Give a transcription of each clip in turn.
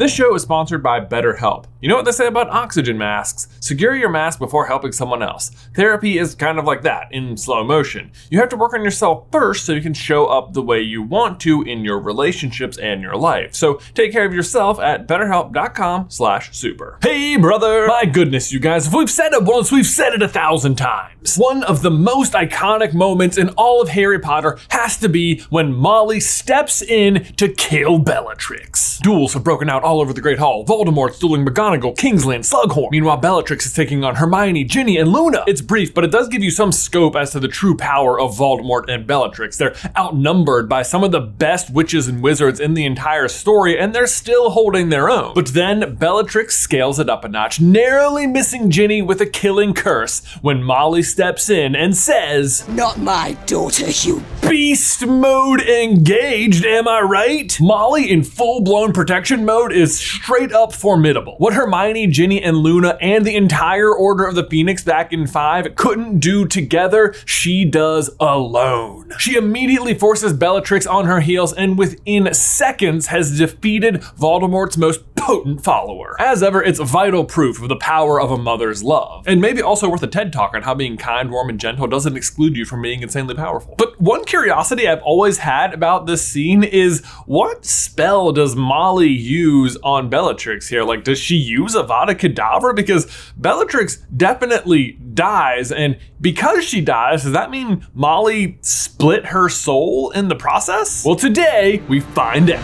This show is sponsored by BetterHelp. You know what they say about oxygen masks? Secure your mask before helping someone else. Therapy is kind of like that, in slow motion. You have to work on yourself first so you can show up the way you want to in your relationships and your life. So take care of yourself at betterhelp.com/super. Hey brother! My goodness, you guys, if we've said it once, we've said it 1,000 times. One of the most iconic moments in all of Harry Potter has to be when Molly steps in to kill Bellatrix. Duels have broken out all over the Great Hall. Voldemort's dueling McGonagall, Kingsley, and Slughorn. Meanwhile, Bellatrix is taking on Hermione, Ginny, and Luna. It's brief, but it does give you some scope as to the true power of Voldemort and Bellatrix. They're outnumbered by some of the best witches and wizards in the entire story, and they're still holding their own. But then Bellatrix scales it up a notch, narrowly missing Ginny with a killing curse when Molly steps in and says, "Not my daughter, you..." Beast mode engaged, am I right? Molly in full-blown protection mode is straight up formidable. What Hermione, Ginny, and Luna and the entire Order of the Phoenix back in 5 couldn't do together, she does alone. She immediately forces Bellatrix on her heels and within seconds has defeated Voldemort's most potent follower. As ever, it's vital proof of the power of a mother's love. And maybe also worth a TED Talk on how being kind, warm, and gentle doesn't exclude you from being insanely powerful. But one curiosity I've always had about this scene is, what spell does Molly use on Bellatrix here? Like, does she use Avada Kedavra? Because Bellatrix definitely dies, and because she dies, does that mean Molly split her soul in the process? Well, today we find out.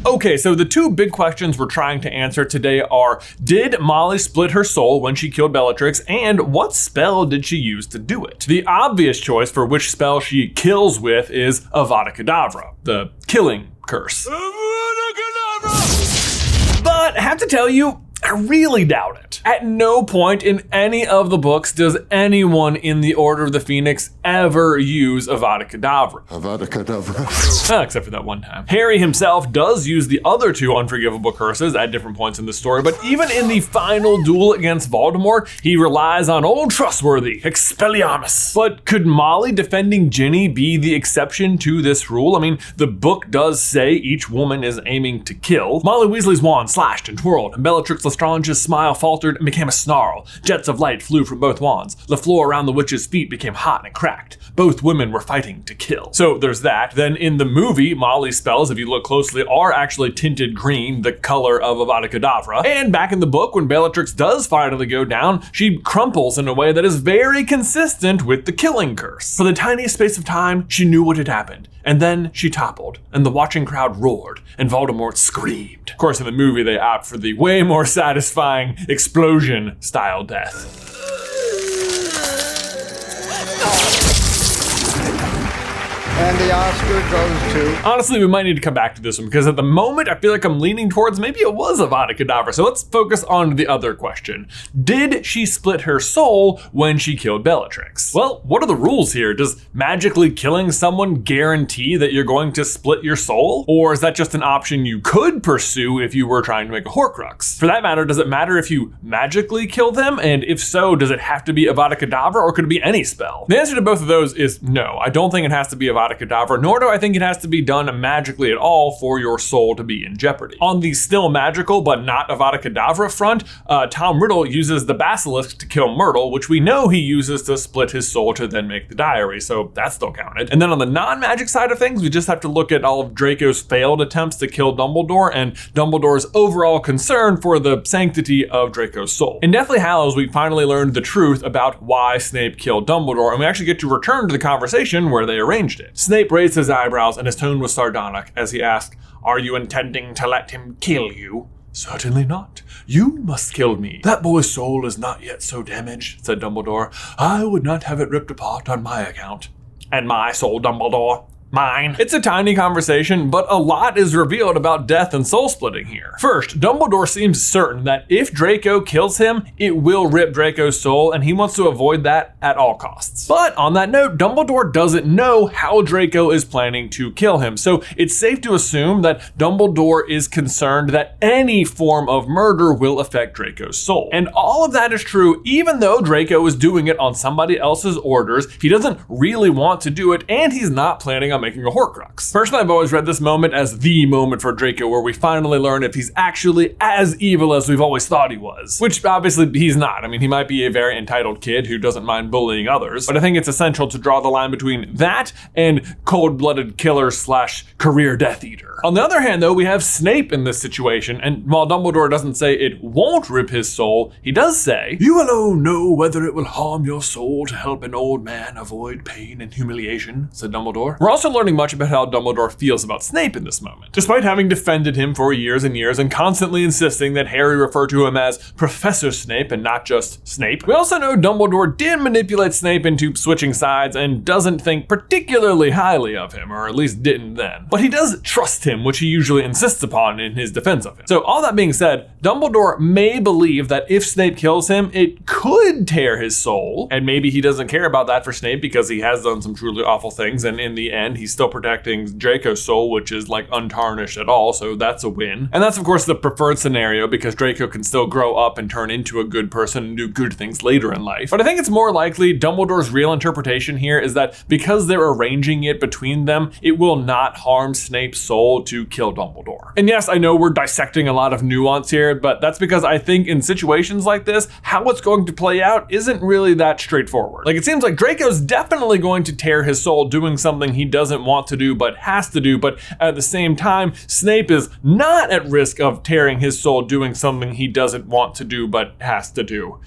Okay, so the two big questions we're trying to answer today are, did Molly split her soul when she killed Bellatrix, and what spell did she use to do it? The obvious choice for which spell she kills with is Avada Kedavra, the killing curse. Avada Kedavra! But I have to tell you, I really doubt it. At no point in any of the books does anyone in the Order of the Phoenix ever use Avada Kedavra. Avada Kedavra. Except for that one time. Harry himself does use the other two unforgivable curses at different points in the story, but even in the final duel against Voldemort, he relies on old trustworthy Expelliarmus. But could Molly defending Ginny be the exception to this rule? I mean, the book does say each woman is aiming to kill. Molly Weasley's wand slashed and twirled, and Bellatrix Lestrange's smile faltered and became a snarl. Jets of light flew from both wands. The floor around the witch's feet became hot and cracked. Both women were fighting to kill. So there's that. Then in the movie, Molly's spells, if you look closely, are actually tinted green, the color of Avada Kedavra. And back in the book, when Bellatrix does finally go down, she crumples in a way that is very consistent with the killing curse. For the tiniest space of time, she knew what had happened. And then she toppled, and the watching crowd roared, and Voldemort screamed. Of course, in the movie, they opt for the way more satisfying explosion-style death. And the Oscar goes to... Honestly, we might need to come back to this one because at the moment, I feel like I'm leaning towards maybe it was Avada Kedavra. So let's focus on the other question. Did she split her soul when she killed Bellatrix? Well, what are the rules here? Does magically killing someone guarantee that you're going to split your soul? Or is that just an option you could pursue if you were trying to make a Horcrux? For that matter, does it matter if you magically kill them? And if so, does it have to be Avada Kedavra or could it be any spell? The answer to both of those is no. I don't think it has to be Avada Kedavra, nor do I think it has to be done magically at all for your soul to be in jeopardy. On the still magical but not Avada Kedavra front, Tom Riddle uses the basilisk to kill Myrtle, which we know he uses to split his soul to then make the diary, so that's still counted. And then on the non-magic side of things, we just have to look at all of Draco's failed attempts to kill Dumbledore and Dumbledore's overall concern for the sanctity of Draco's soul. In Deathly Hallows, we finally learned the truth about why Snape killed Dumbledore, and we actually get to return to the conversation where they arranged it. Snape raised his eyebrows and his tone was sardonic as he asked, "Are you intending to let him kill you?" "Certainly not. You must kill me. That boy's soul is not yet so damaged," said Dumbledore. "I would not have it ripped apart on my account." "And my soul, Dumbledore?" Mine. It's a tiny conversation, but a lot is revealed about death and soul splitting here. First, Dumbledore seems certain that if Draco kills him, it will rip Draco's soul, and he wants to avoid that at all costs. But on that note, Dumbledore doesn't know how Draco is planning to kill him, so it's safe to assume that Dumbledore is concerned that any form of murder will affect Draco's soul. And all of that is true even though Draco is doing it on somebody else's orders. He doesn't really want to do it, and he's not planning on making a Horcrux. Personally, I've always read this moment as the moment for Draco where we finally learn if he's actually as evil as we've always thought he was. Which obviously he's not. I mean, he might be a very entitled kid who doesn't mind bullying others, but I think it's essential to draw the line between that and cold-blooded killer / career Death Eater. On the other hand, though, we have Snape in this situation, and while Dumbledore doesn't say it won't rip his soul, he does say, "You alone know whether it will harm your soul to help an old man avoid pain and humiliation," said Dumbledore. We're also learning much about how Dumbledore feels about Snape in this moment. Despite having defended him for years and years and constantly insisting that Harry refer to him as Professor Snape and not just Snape, we also know Dumbledore did manipulate Snape into switching sides and doesn't think particularly highly of him, or at least didn't then. But he does trust him, which he usually insists upon in his defense of him. So all that being said, Dumbledore may believe that if Snape kills him, it could tear his soul, and maybe he doesn't care about that for Snape because he has done some truly awful things, and in the end, he's still protecting Draco's soul, which is like untarnished at all, so that's a win. And that's of course the preferred scenario because Draco can still grow up and turn into a good person and do good things later in life. But I think it's more likely Dumbledore's real interpretation here is that because they're arranging it between them, it will not harm Snape's soul to kill Dumbledore. And yes, I know we're dissecting a lot of nuance here, but that's because I think in situations like this, how it's going to play out isn't really that straightforward. Like, it seems like Draco's definitely going to tear his soul doing something he doesn't want to do but has to do, but at the same time, Snape is not at risk of tearing his soul doing something he doesn't want to do but has to do.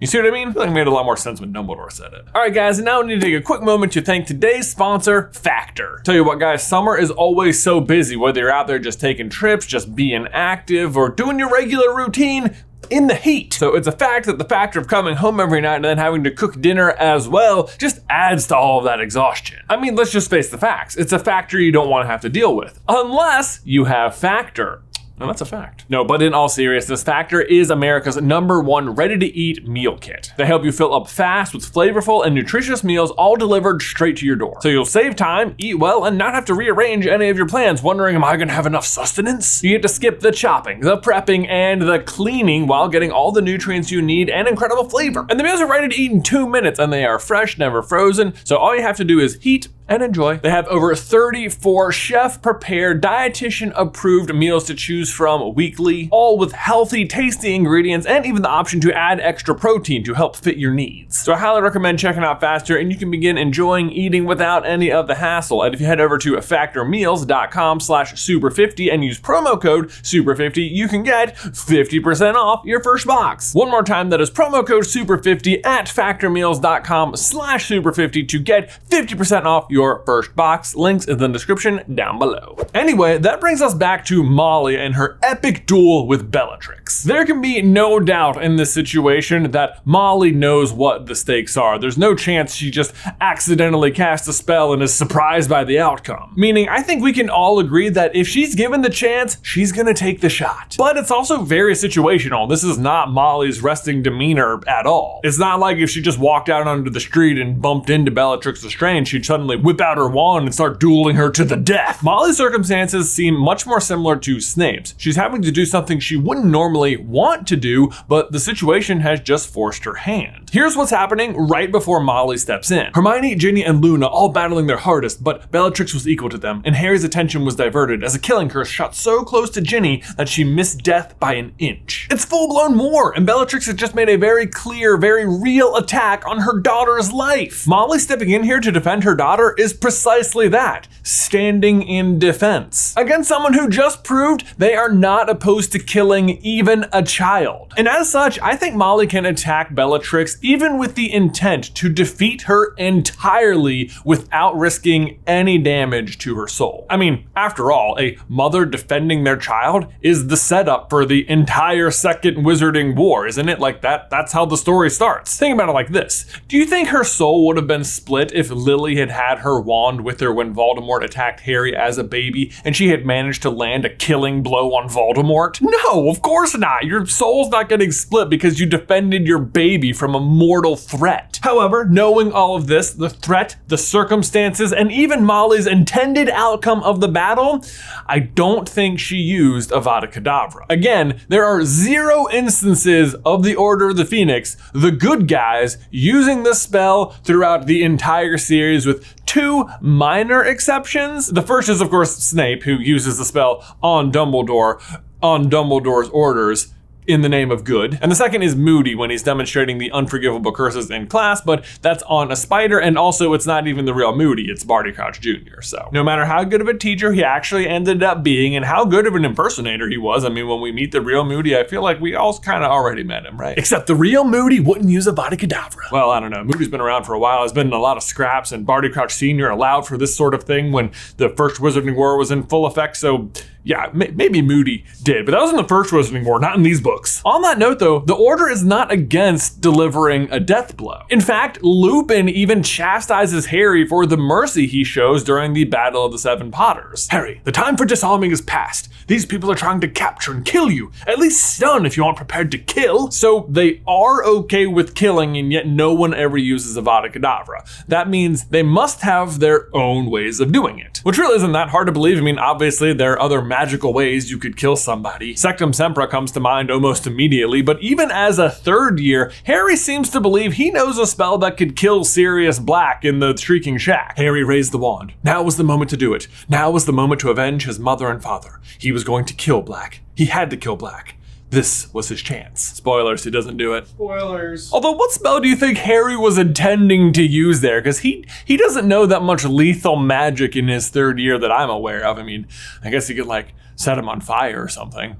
You see what I mean? I feel like it made a lot more sense when Dumbledore said it. All right, guys, and now we need to take a quick moment to thank today's sponsor, Factor. Tell you what, guys, summer is always so busy, whether you're out there just taking trips, just being active, or doing your regular routine in the heat. So it's a fact that the factor of coming home every night and then having to cook dinner as well just adds to all of that exhaustion. I mean, let's just face the facts. It's a factor you don't want to have to deal with, unless you have Factor. No, that's a fact. No, but in all seriousness, Factor is America's #1 ready-to-eat meal kit. They help you fill up fast with flavorful and nutritious meals all delivered straight to your door. So you'll save time, eat well, and not have to rearrange any of your plans wondering, am I gonna have enough sustenance? You get to skip the chopping, the prepping, and the cleaning while getting all the nutrients you need and incredible flavor. And the meals are ready to eat in 2 minutes, and they are fresh, never frozen, so all you have to do is heat and enjoy. They have over 34 chef-prepared, dietitian-approved meals to choose from weekly, all with healthy, tasty ingredients and even the option to add extra protein to help fit your needs. So I highly recommend checking out Factor, and you can begin enjoying eating without any of the hassle. And if you head over to factormeals.com/super50 and use promo code super50, you can get 50% off your first box. One more time, that is promo code super50 at factormeals.com/super50 to get 50% off your first box. Links in the description down below. Anyway, that brings us back to Molly and her epic duel with Bellatrix. There can be no doubt in this situation that Molly knows what the stakes are. There's no chance she just accidentally cast a spell and is surprised by the outcome. Meaning, I think we can all agree that if she's given the chance, she's gonna take the shot. But it's also very situational. This is not Molly's resting demeanor at all. It's not like if she just walked out onto the street and bumped into Bellatrix Lestrange, she'd suddenly whip out her wand and start dueling her to the death. Molly's circumstances seem much more similar to Snape's. She's having to do something she wouldn't normally want to do, but the situation has just forced her hand. Here's what's happening right before Molly steps in. Hermione, Ginny, and Luna all battling their hardest, but Bellatrix was equal to them, and Harry's attention was diverted as a killing curse shot so close to Ginny that she missed death by an inch. It's full-blown war, and Bellatrix has just made a very clear, very real attack on her daughter's life. Molly stepping in here to defend her daughter is precisely that, standing in defense against someone who just proved they are not opposed to killing even a child. And as such, I think Molly can attack Bellatrix even with the intent to defeat her entirely without risking any damage to her soul. I mean, after all, a mother defending their child is the setup for the entire Second Wizarding War, isn't it? Like that's how the story starts. Think about it like this. Do you think her soul would have been split if Lily had had her wand with her when Voldemort attacked Harry as a baby and she had managed to land a killing blow on Voldemort? No, of course not. Your soul's not getting split because you defended your baby from a mortal threat. However, knowing all of this, the threat, the circumstances, and even Molly's intended outcome of the battle, I don't think she used Avada Kedavra. Again, there are 0 instances of the Order of the Phoenix, the good guys, using this spell throughout the entire series, with 2 minor exceptions. The first is, of course, Snape, who uses the spell on Dumbledore, on Dumbledore's orders, in the name of good. And the second is Moody, when he's demonstrating the unforgivable curses in class, but that's on a spider, and also it's not even the real Moody, it's Barty Crouch Jr. So no matter how good of a teacher he actually ended up being and how good of an impersonator he was, I mean, when we meet the real Moody, I feel like we all kind of already met him, right? Except the real Moody wouldn't use Avada Kedavra. Well, I don't know. Moody's been around for a while. There's been a lot of scraps, and Barty Crouch Sr. allowed for this sort of thing when the first Wizarding War was in full effect, so yeah, maybe Moody did, but that was in the first Wizarding War, not in these books. On that note though, the Order is not against delivering a death blow. In fact, Lupin even chastises Harry for the mercy he shows during the Battle of the Seven Potters. Harry, the time for disarming is past. These people are trying to capture and kill you. At least stun if you aren't prepared to kill. So they are okay with killing, and yet no one ever uses Avada Kedavra. That means they must have their own ways of doing it, which really isn't that hard to believe. I mean, obviously there are other magical ways you could kill somebody. Sectum Sempra comes to mind almost immediately, but even as a third year, Harry seems to believe he knows a spell that could kill Sirius Black in the Shrieking Shack. Harry raised the wand. Now was the moment to do it. Now was the moment to avenge his mother and father. He was going to kill Black. He had to kill Black. This was his chance. Spoilers, he doesn't do it. Spoilers. Although, what spell do you think Harry was intending to use there? Because he doesn't know that much lethal magic in his third year that I'm aware of. I mean, I guess he could like set him on fire or something.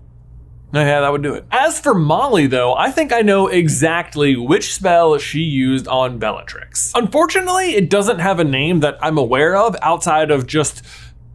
Yeah, that would do it. As for Molly though, I think I know exactly which spell she used on Bellatrix. Unfortunately, it doesn't have a name that I'm aware of outside of just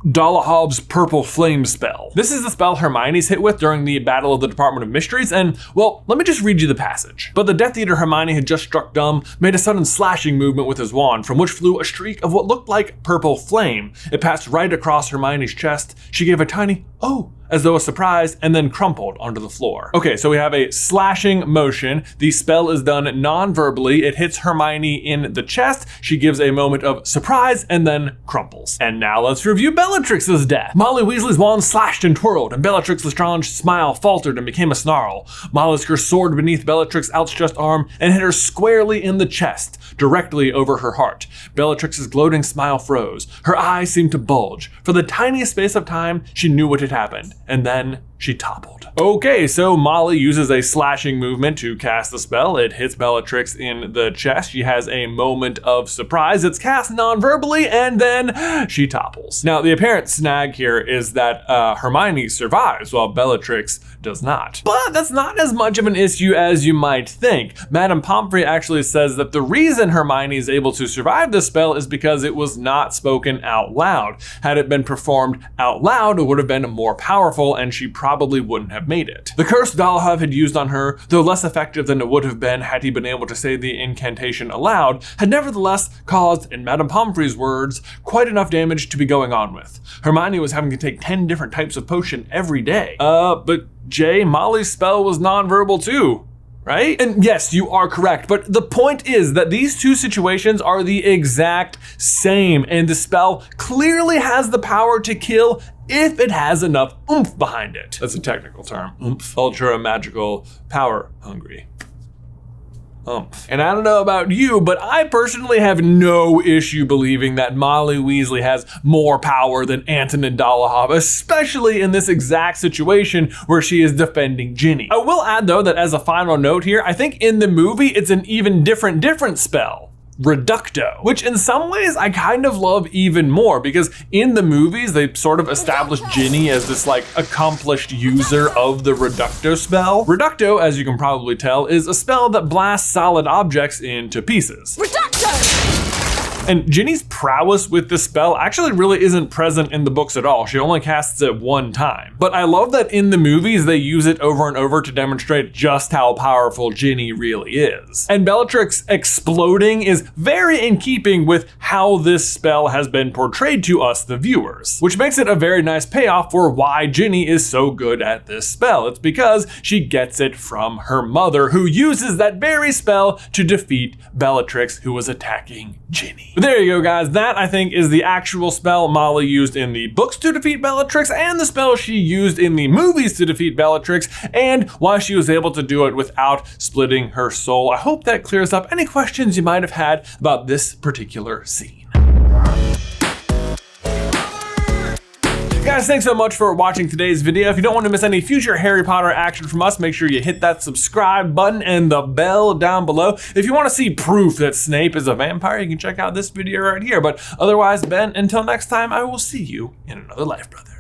Dollahov's Purple Flame spell. This is the spell Hermione's hit with during the Battle of the Department of Mysteries, and, well, let me just read you the passage. But the Death Eater Hermione had just struck dumb, made a sudden slashing movement with his wand, from which flew a streak of what looked like purple flame. It passed right across Hermione's chest. She gave a tiny, "Oh," as though a surprise, and then crumpled onto the floor. Okay, so we have a slashing motion. The spell is done non-verbally. It hits Hermione in the chest. She gives a moment of surprise and then crumples. And now let's review Bellatrix's death. Molly Weasley's wand slashed and twirled, and Bellatrix Lestrange's smile faltered and became a snarl. Molly's curse soared beneath Bellatrix's outstretched arm and hit her squarely in the chest, directly over her heart. Bellatrix's gloating smile froze. Her eyes seemed to bulge. For the tiniest space of time, she knew what had happened. And then she toppled. Okay, so Molly uses a slashing movement to cast the spell. It hits Bellatrix in the chest. She has a moment of surprise. It's cast non-verbally, and then she topples. Now, the apparent snag here is that Hermione survives while Bellatrix does not. But that's not as much of an issue as you might think. Madame Pomfrey actually says that the reason Hermione is able to survive this spell is because it was not spoken out loud. Had it been performed out loud, it would have been more powerful, and she probably wouldn't have made it. The curse Dollahov had used on her, though less effective than it would have been had he been able to say the incantation aloud, had nevertheless caused, in Madame Pomfrey's words, quite enough damage to be going on with. Hermione was having to take 10 different types of potion every day. But Jay, Molly's spell was non-verbal too, right? And yes, you are correct, but the point is that these two situations are the exact same, and the spell clearly has the power to kill if it has enough oomph behind it. That's a technical term. Oomph. Ultra magical, power hungry. And I don't know about you, but I personally have no issue believing that Molly Weasley has more power than Antonin Dollahov, especially in this exact situation where she is defending Ginny. I will add though that as a final note here, I think in the movie it's an even different spell. Reducto, which in some ways I kind of love even more because in the movies they sort of established Ginny as this like accomplished user of the Reducto spell. Reducto, as you can probably tell, is a spell that blasts solid objects into pieces. And Ginny's prowess with this spell actually really isn't present in the books at all. She only casts it one time. But I love that in the movies they use it over and over to demonstrate just how powerful Ginny really is. And Bellatrix exploding is very in keeping with how this spell has been portrayed to us, the viewers, which makes it a very nice payoff for why Ginny is so good at this spell. It's because she gets it from her mother, who uses that very spell to defeat Bellatrix, who was attacking Ginny. But there you go, guys. That, I think, is the actual spell Molly used in the books to defeat Bellatrix and the spell she used in the movies to defeat Bellatrix and why she was able to do it without splitting her soul. I hope that clears up any questions you might have had about this particular scene. Guys, thanks so much for watching today's video. If you don't want to miss any future Harry Potter action from us, make sure you hit that subscribe button and the bell down below. If you want to see proof that Snape is a vampire, you can check out this video right here. But otherwise, Ben, until next time, I will see you in another life, brother.